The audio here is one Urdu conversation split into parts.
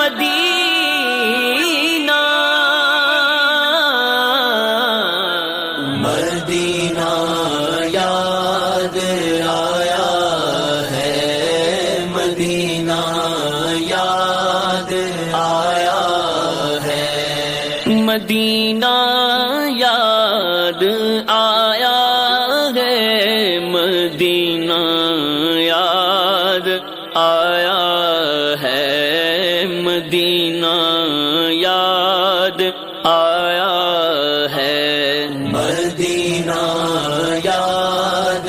مدینہ مدینہ یاد آیا ہے، مدینہ یاد آیا ہے، مدینہ یاد آیا ہے، مدینہ یاد آیا ہے، مدینہ یاد آیا ہے، مدینہ یاد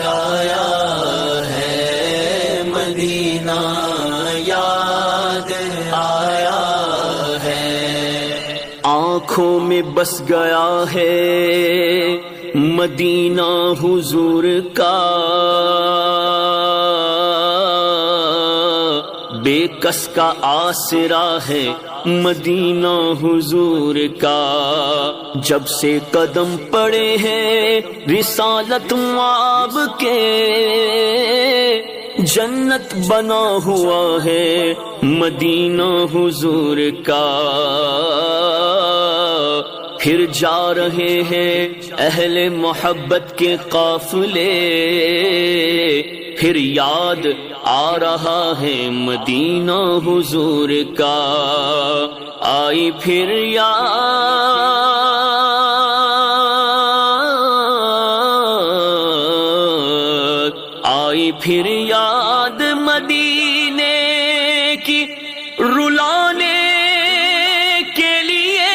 آیا ہے، مدینہ یاد آیا ہے، آنکھوں میں بس گیا ہے مدینہ حضور کا، بے کس کا آسرا ہے مدینہ حضور کا، جب سے قدم پڑے ہیں رسالت مآب کے، جنت بنا ہوا ہے مدینہ حضور کا، پھر جا رہے ہیں اہل محبت کے قافلے، پھر یاد آ رہا ہے مدینہ حضور کا، آئی پھر یاد، آئی پھر یاد مدینے کی رلانے کے لیے،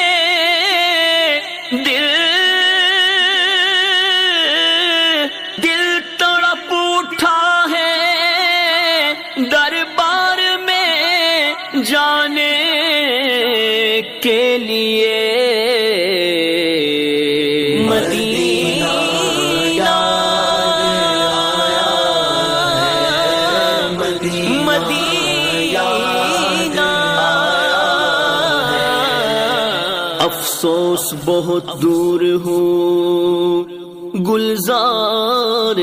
دل تڑپ اٹھا ہے دربار میں جانے کے لیے، مدینہ افسوس بہت دور ہوں گلزار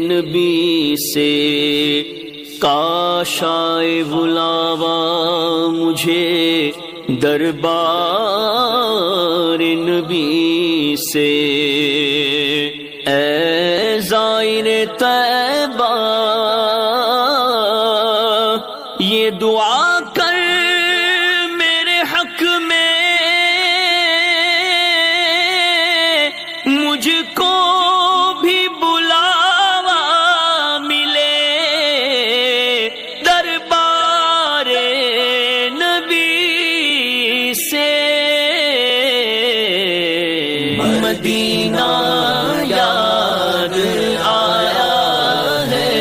نبی سے، کاش آئے بلاوا مجھے دربار نبی سے، اے زائر طیبہ یہ دعا کر میرے حق میں، مجھ کو بھی بلاوا ملے دربار نبی سے، مدینہ یاد آیا ہے،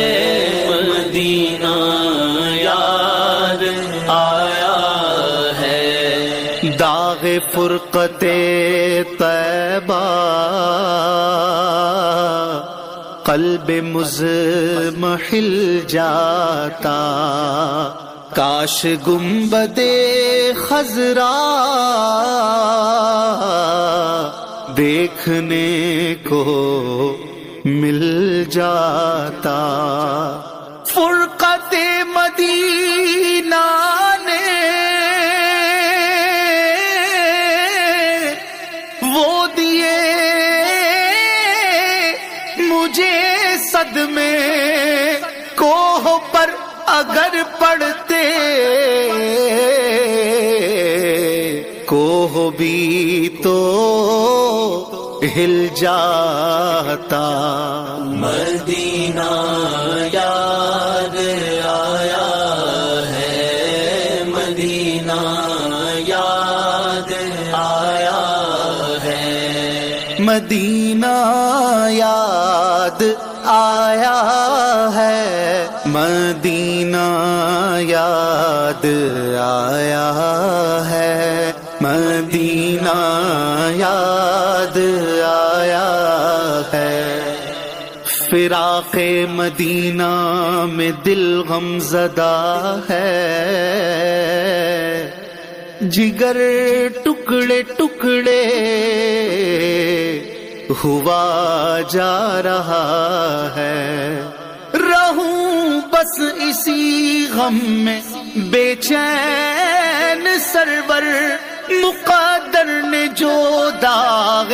مدینہ یاد آیا ہے، داغ فرقت طیبہ قلب مزمحل جاتا، کاش گنبد خضرا دیکھنے کو مل جاتا، فرقت مدینہ نے وہ دیے مجھے صدمے، کوہ پر اگر پڑتے کوہ بھی تو ہل جاتا، مدینہ یاد آیا ہے، مدینہ یاد آیا ہے، مدینہ یاد آیا ہے، مدینہ یاد آیا ہے، مدینہ یاد آیا ہے، فراق مدینہ میں دل غم زدہ ہے، جگر ٹکڑے ٹکڑے ہوا جا رہا ہے، رہوں بس اسی غم میں بے چین سرور مقدر نے جو داغ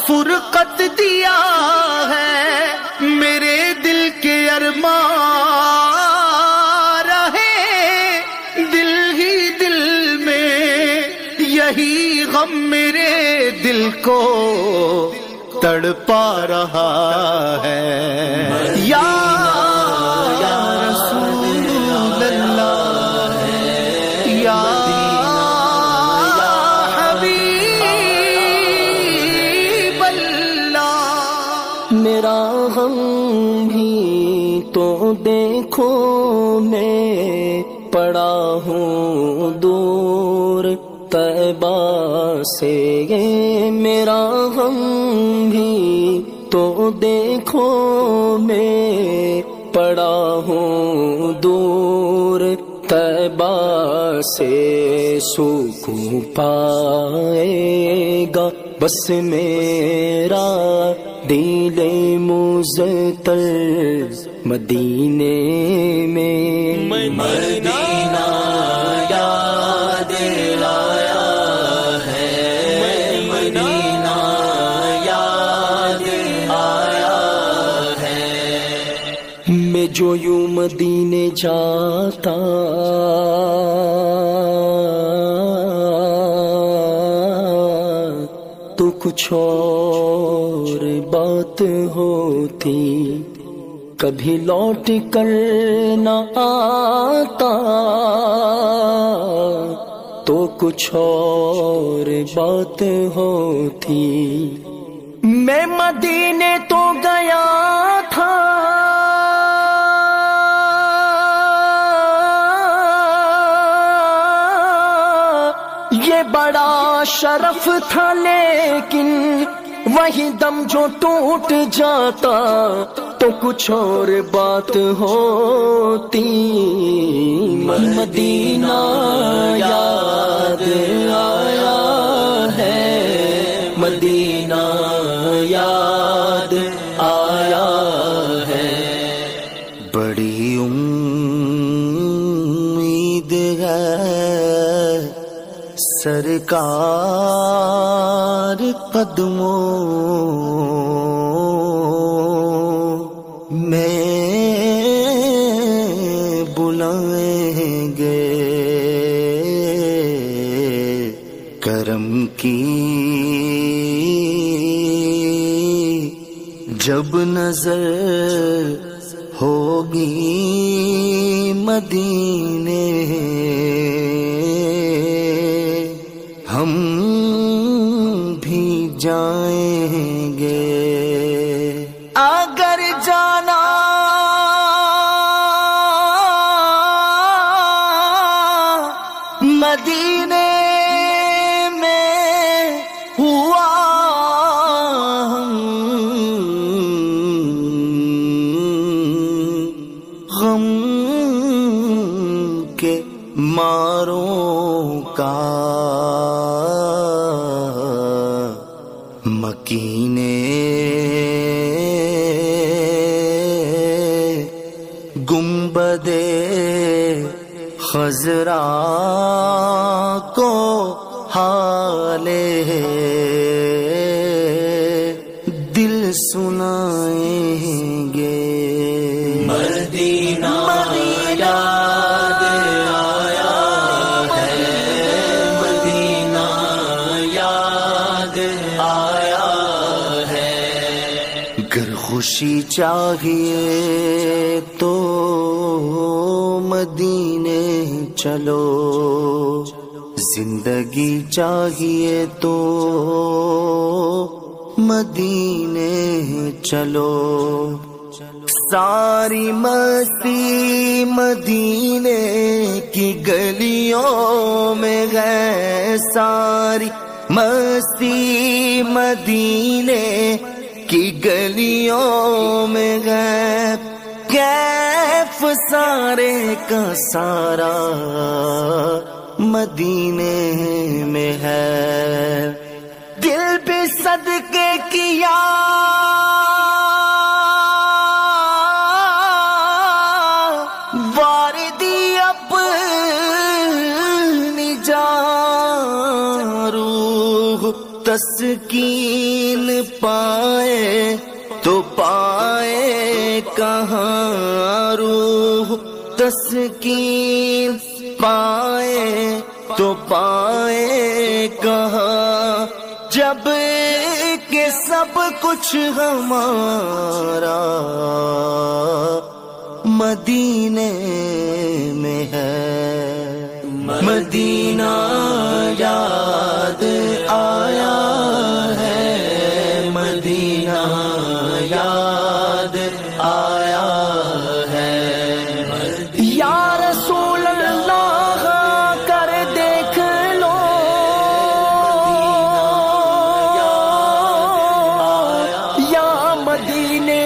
فرقت دیا ہے، میرے دل کے ارمان رہے دل ہی دل میں، یہی غم میرے دل کو تڑپا رہا ہے۔ یا رسول اللہ، یا حبیب اللہ، میرا غم بھی تو دیکھو میں پڑا ہوں دور طیبہ سے، میرا غم بھی تو دیکھو میں پڑا ہوں دور طیبہ سے، سکون پائے گا بس میرا دل مزتر مدینے میں، مدینہ یاد آیا ہے، مدینہ یاد آیا ہے۔ میں جو یوں مدینے جاتا تو کچھ اور بات ہوتی، کبھی لوٹ کر نہ آتا تو کچھ اور بات ہوتی۔ میں مدینے تو گیا تھا یہ بڑا شرف تھا، لیکن وہی دم جو ٹوٹ جاتا تو کچھ اور بات ہوتی۔ مدینہ یاد آیا ہے، مدینہ یاد آیا ہے۔ بڑی امید ہے سرکار قدموں میں بلائیں گے، کرم کی جب نظر ہوگی مدینے، ہم بھی جائیں گے۔ اگر جانا مدینے میں ہوا غم کے ماروں کا مکینے گنبدے خضرا کو حالے دل سنائیں گے۔ مدینہ یاد آیا ہے، مدینہ یاد آیا ہے۔ گر خوشی چاہیے تو مدینے چلو، زندگی چاہیے تو مدینے چلو، ساری مستی مدینے کی گلیوں میں ہے، ساری مستی مدینے کی گلیوں میں ہے، کیف سارے کا سارا مدینے میں ہے، دل بھی صدقے کیا واردی اپنی تسکین پائے تو پائے کہاں روح، تسکین پائے تو پائے کہاں، جب کہ سب کچھ ہمارا مدینے میں ہے۔ مدینہ یاد آیا ہے، مدینہ یاد آیا ہے۔ یا رسول اللہ کر دیکھ لو، یا مدینے